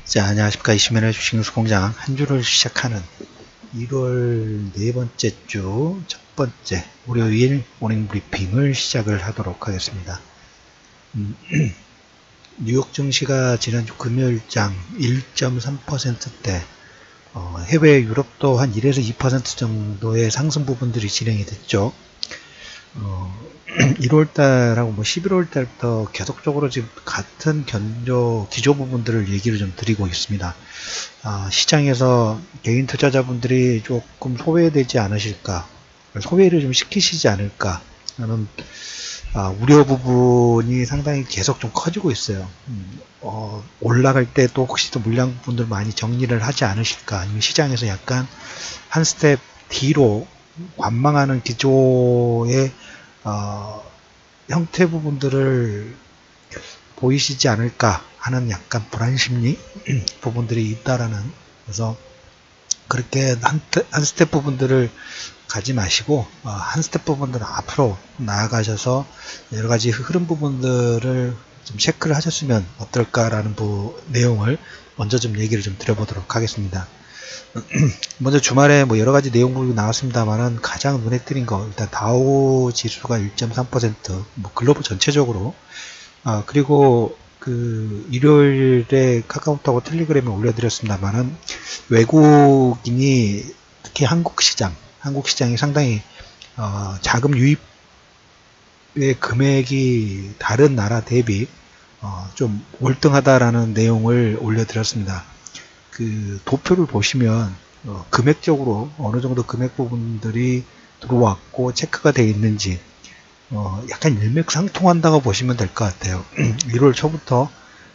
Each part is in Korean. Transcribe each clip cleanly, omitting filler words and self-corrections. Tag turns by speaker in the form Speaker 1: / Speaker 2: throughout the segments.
Speaker 1: 자, 안녕하십니까. 이시민의 주식뉴스공장 한 주를 시작하는 1월 네 번째 주 첫 번째 월요일 모닝 브리핑을 시작을 하도록 하겠습니다. 뉴욕 증시가 지난주 금요일장 1.3%대, 해외 유럽도 한 1에서 2% 정도의 상승 부분들이 진행이 됐죠. 1월달하고 11월달부터 계속적으로 지금 같은 기조 부분들을 얘기를 좀 드리고 있습니다. 시장에서 개인 투자자분들이 조금 소외되지 않으실까, 소외를 좀 시키시지 않을까 하는 우려 부분이 상당히 계속 좀 커지고 있어요. 올라갈 때 또 혹시 또 물량 분들 많이 정리를 하지 않으실까, 아니면 시장에서 약간 한 스텝 뒤로 관망하는 기조의 형태 부분들을 보이시지 않을까 하는 약간 불안 심리 부분들이 있다라는, 그래서 그렇게 한 스텝 부분들을 가지 마시고 한 스텝 부분들을 앞으로 나아가셔서 여러 가지 흐름 부분들을 좀 체크를 하셨으면 어떨까라는 내용을 먼저 좀 얘기를 좀 드려보도록 하겠습니다. 먼저 주말에 여러 가지 내용들이 나왔습니다만은 가장 눈에 띄는 거, 일단 다우 지수가 1.3%, 글로벌 전체적으로, 그리고 일요일에 카카오톡하고 텔레그램에 올려드렸습니다만은 외국인이 특히 한국 시장이 상당히 자금 유입의 금액이 다른 나라 대비 좀 월등하다라는 내용을 올려드렸습니다. 도표를 보시면 금액적으로 어느 정도 금액 부분들이 들어왔고 체크가 되어 있는지 약간 일맥상통한다고 보시면 될 것 같아요. 1월 초부터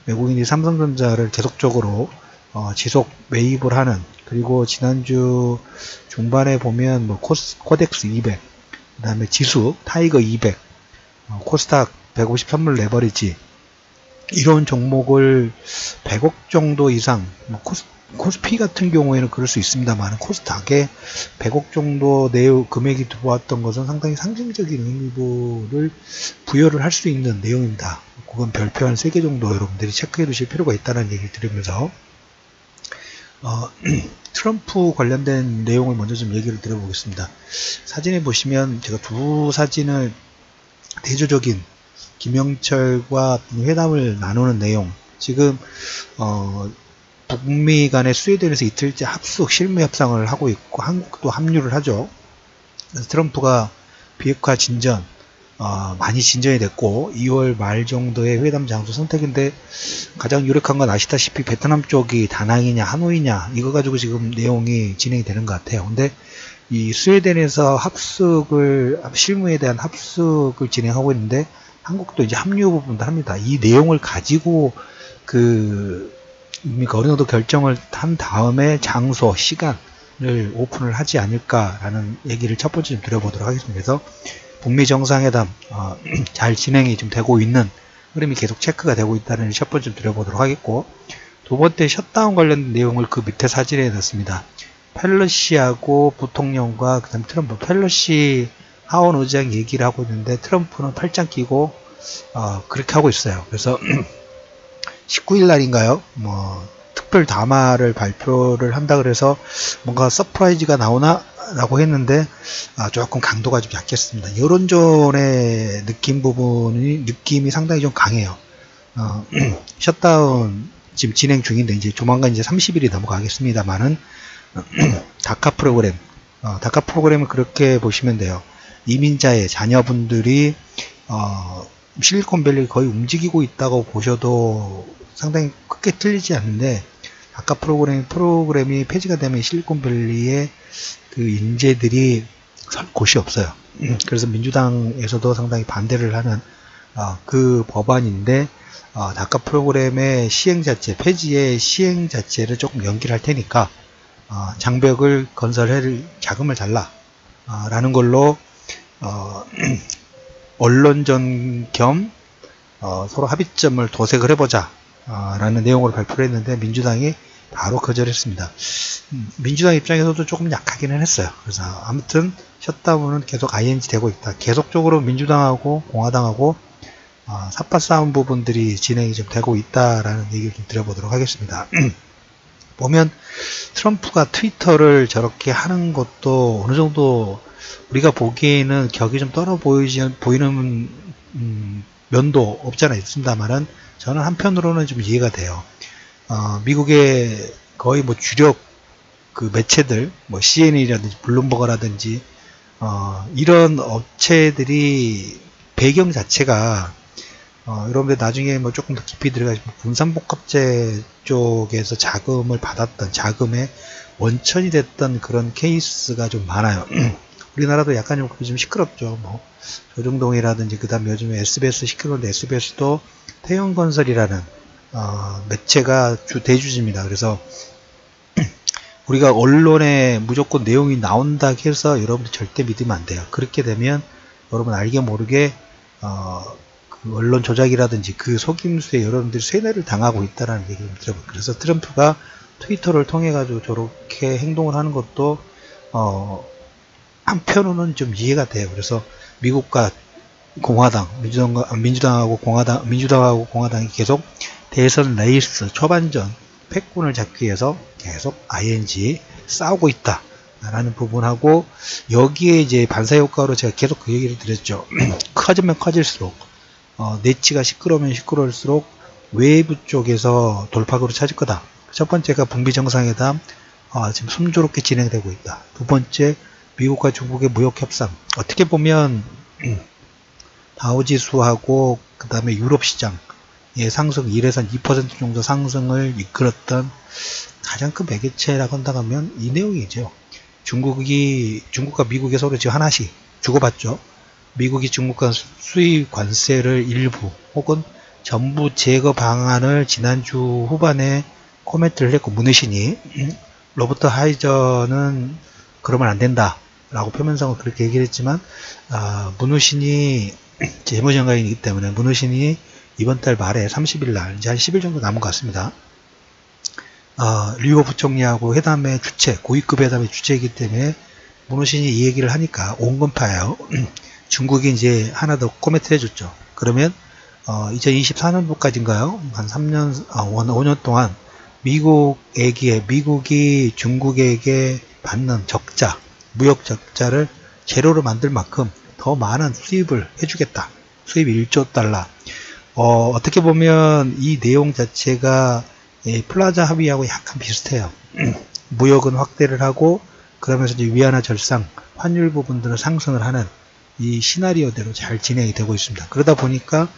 Speaker 1: 외국인이 삼성전자를 계속적으로 지속 매입을 하는, 그리고 지난주 중반에 보면 코덱스 200, 그 다음에 지수 타이거 200, 코스닥 150 선물 레버리지, 이런 종목을 100억 정도 이상, 코스피 같은 경우에는 그럴 수 있습니다만 코스닥에 100억 정도 금액이 들어왔던 것은 상당히 상징적인 의미를 부여를 할 수 있는 내용입니다. 그건 별표 한 3개 정도 여러분들이 체크해 두실 필요가 있다는 얘기를 드리면서 트럼프 관련된 내용을 먼저 좀 얘기를 드려보겠습니다. 사진에 보시면 제가 두 사진을 대조적인 김영철과 회담을 나누는 내용, 지금 북미 간의 스웨덴에서 이틀째 실무 협상을 하고 있고 한국도 합류를 하죠. 그래서 트럼프가 비핵화 진전 많이 진전이 됐고 2월 말 정도의 회담 장소 선택인데, 가장 유력한 건 아시다시피 베트남 쪽이 다낭이냐 하노이냐 이거 가지고 지금 내용이 진행이 되는 것 같아요. 근데 이 스웨덴에서 실무에 대한 합숙을 진행하고 있는데 한국도 이제 합류 부분도 합니다. 이 내용을 가지고 어느 정도 결정을 한 다음에 장소, 시간을 오픈을 하지 않을까라는 얘기를 첫 번째 좀 드려보도록 하겠습니다. 그래서 북미 정상회담 잘 진행이 좀 되고 있는 흐름이 계속 체크가 되고 있다는 첫 번째 좀 드려보도록 하겠고, 두 번째 셧다운 관련 내용을 그 밑에 사진에 넣습니다. 펠러시하고 부통령과 그다음 트럼프, 펠러시 하원 의장 얘기를 하고 있는데 트럼프는 팔짱 끼고 그렇게 하고 있어요. 그래서 19일 날인가요? 특별 담화를 발표를 한다 그래서 뭔가 서프라이즈가 나오나? 라고 했는데 조금 강도가 좀 약했습니다. 여론전의 느낌이 상당히 좀 강해요. 셧다운 지금 진행 중인데 이제 조만간 이제 30일이 넘어가겠습니다만은 다카 프로그램을 그렇게 보시면 돼요. 이민자의 자녀분들이 실리콘밸리 거의 움직이고 있다고 보셔도 상당히 크게 틀리지 않는데, 다카 프로그램이 폐지가 되면 실리콘밸리의 인재들이 설 곳이 없어요. 그래서 민주당에서도 상당히 반대를 하는 그 법안인데, 다카 프로그램의 폐지의 시행 자체를 조금 연기를 할 테니까 장벽을 건설할 자금을 달라 라는 걸로 언론전 겸 서로 합의점을 도색을 해보자 라는 내용으로 발표를 했는데 민주당이 바로 거절했습니다. 민주당 입장에서도 조금 약하기는 했어요. 그래서 아무튼 셧다운은 계속 ING 되고 있다. 계속적으로 민주당하고 공화당하고 삿바 싸움 부분들이 진행이 좀 되고 있다라는 얘기를 좀 드려보도록 하겠습니다. 보면 트럼프가 트위터를 저렇게 하는 것도 어느 정도 우리가 보기에는 격이 좀 떨어 보이는 면도 없잖아 있습니다만은 저는 한편으로는 좀 이해가 돼요. 미국의 거의 뭐 주력 그 매체들, 뭐 CNN이라든지 블룸버그라든지 이런 업체들이 배경 자체가 여러분들 나중에 뭐 조금 더 깊이 들어가시면 분산복합재 쪽에서 자금을 받았던 자금의 원천이 됐던 그런 케이스가 좀 많아요. 우리나라도 약간 좀 시끄럽죠. 뭐 조중동이라든지 그다음에 요즘에 SBS 시끄러운데 SBS도 태영건설이라는 매체가 대주주입니다. 그래서 우리가 언론에 무조건 내용이 나온다 해서 여러분들 절대 믿으면 안 돼요. 그렇게 되면 여러분 알게 모르게 그 언론 조작이라든지 그 속임수에 여러분들이 쇠뇌를 당하고 있다는 얘기를 들어요. 그래서 트럼프가 트위터를 통해 가지고 저렇게 행동을 하는 것도 한편으로는 좀 이해가 돼요. 그래서 미국과 공화당, 민주당하고 공화당이 계속 대선 레이스 초반전 패권을 잡기 위해서 계속 ING 싸우고 있다. 라는 부분하고 여기에 이제 반사효과로 제가 계속 그 얘기를 드렸죠. 커지면 커질수록 내치가 시끄러우면 시끄러울수록 외부 쪽에서 돌파구를 찾을 거다. 첫 번째가 북미 정상회담 지금 순조롭게 진행되고 있다. 두 번째 미국과 중국의 무역 협상. 어떻게 보면 다우지수하고 그 다음에 유럽 시장의 상승 1에서 2% 정도 상승을 이끌었던 가장 큰 매개체라고 한다면 이 내용이죠. 중국과 미국이 서로 지금 하나씩 주고받죠. 미국이 중국과 수입 관세를 일부 혹은 전부 제거 방안을 지난주 후반에 코멘트를 했고 문의신이 로버트 하이저는 그러면 안 된다 라고 표면상으로 그렇게 얘기를 했지만 문의신이 재무장관이기 때문에 문의신이 이번 달 말에 30일 날 이제 한 10일 정도 남은 것 같습니다. 류호 부총리하고 회담의 주체, 고위급 회담의 주체이기 때문에 문호신이 이 얘기를 하니까 온건파예요. 중국이 이제 하나 더 코멘트 해줬죠. 그러면 2024년도까지인가요? 한 3년, 5년 동안 미국이 중국에게 받는 적자, 무역 적자를 제로로 만들 만큼 더 많은 수입을 해주겠다. 수입 1조 달러. 어떻게 보면 이 내용 자체가 플라자 합의하고 약간 비슷해요. 무역은 확대를 하고 그러면서 이제 위안화 절상, 환율 부분들은 상승을 하는 이 시나리오대로 잘 진행이 되고 있습니다. 그러다 보니까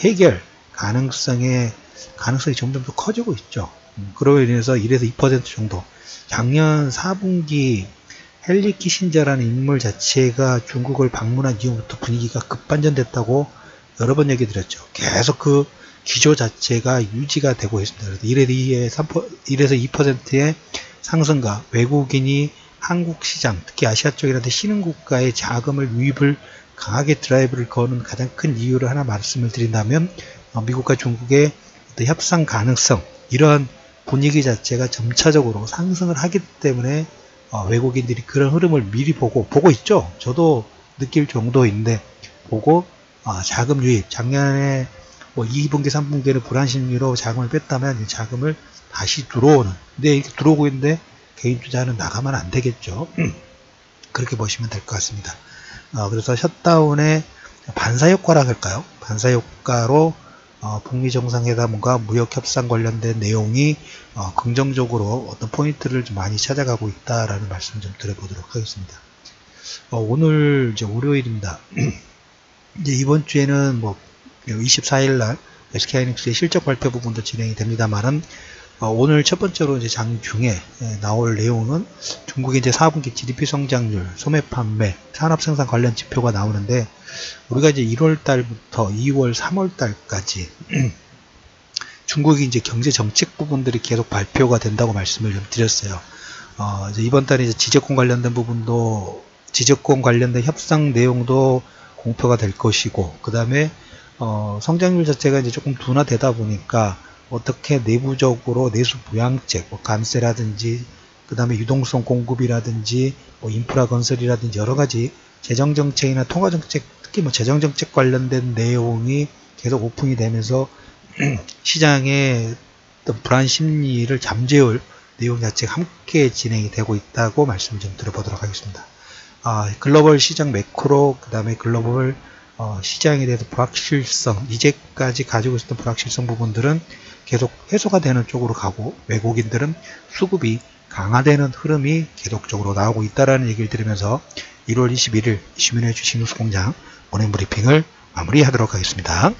Speaker 1: 해결 가능성이 점점 더 커지고 있죠. 그로 인해서 1에서 2% 정도. 작년 4분기 헨리 키신저라는 인물 자체가 중국을 방문한 이후부터 분위기가 급반전됐다고 여러 번 얘기 드렸죠. 계속 그 기조 자체가 유지가 되고 있습니다. 그래서 1에서 2%의 상승과 외국인이 한국 시장, 특히 아시아 쪽이라든지 신흥국가의 자금을 유입을 강하게 드라이브를 거는 가장 큰 이유를 하나 말씀을 드린다면 미국과 중국의 어떤 협상 가능성, 이러한 분위기 자체가 점차적으로 상승을 하기 때문에 외국인들이 그런 흐름을 미리 보고 있죠. 저도 느낄 정도인데 보고 자금 유입, 작년에 뭐 2분기, 3분기에는 불안심리로 자금을 뺐다면 이 자금을 다시 들어오는. 근데 이렇게 들어오고 있는데 개인 투자는 나가면 안 되겠죠. 그렇게 보시면 될 것 같습니다. 그래서 셧다운의 반사효과라 할까요? 반사효과로 북미 정상회담과 무역 협상 관련된 내용이 긍정적으로 어떤 포인트를 좀 많이 찾아가고 있다라는 말씀 좀 드려보도록 하겠습니다. 오늘 이제 월요일입니다. 이제 이번 주에는 뭐 24일 날 SK하이닉스의 실적 발표 부분도 진행이 됩니다만은 오늘 첫 번째로 이제 장중에 나올 내용은 중국의 이제 4분기 GDP 성장률, 소매 판매, 산업 생산 관련 지표가 나오는데 우리가 이제 1월 달부터 2월, 3월 달까지 중국이 이제 경제 정책 부분들이 계속 발표가 된다고 말씀을 좀 드렸어요. 이제 이번 달에 이제 지적권 관련된 부분도 지적권 관련된 협상 내용도 공표가 될 것이고 그 다음에 성장률 자체가 이제 조금 둔화되다 보니까 어떻게 내부적으로 내수 부양책, 뭐 관세라든지 그 다음에 유동성 공급이라든지 뭐 인프라 건설이라든지 여러 가지 재정정책이나 통화정책, 특히 뭐 재정정책 관련된 내용이 계속 오픈이 되면서 시장의 어떤 불안 심리를 잠재울 내용 자체가 함께 진행이 되고 있다고 말씀을 좀 드려보도록 하겠습니다. 글로벌 시장 매크로, 그 다음에 글로벌 시장에 대해서 불확실성, 이제까지 가지고 있었던 불확실성 부분들은 계속 해소가 되는 쪽으로 가고, 외국인들은 수급이 강화되는 흐름이 계속적으로 나오고 있다는 얘기를 들으면서 1월 21일 이슈민의 주식뉴스공장 모닝 브리핑을 마무리하도록 하겠습니다.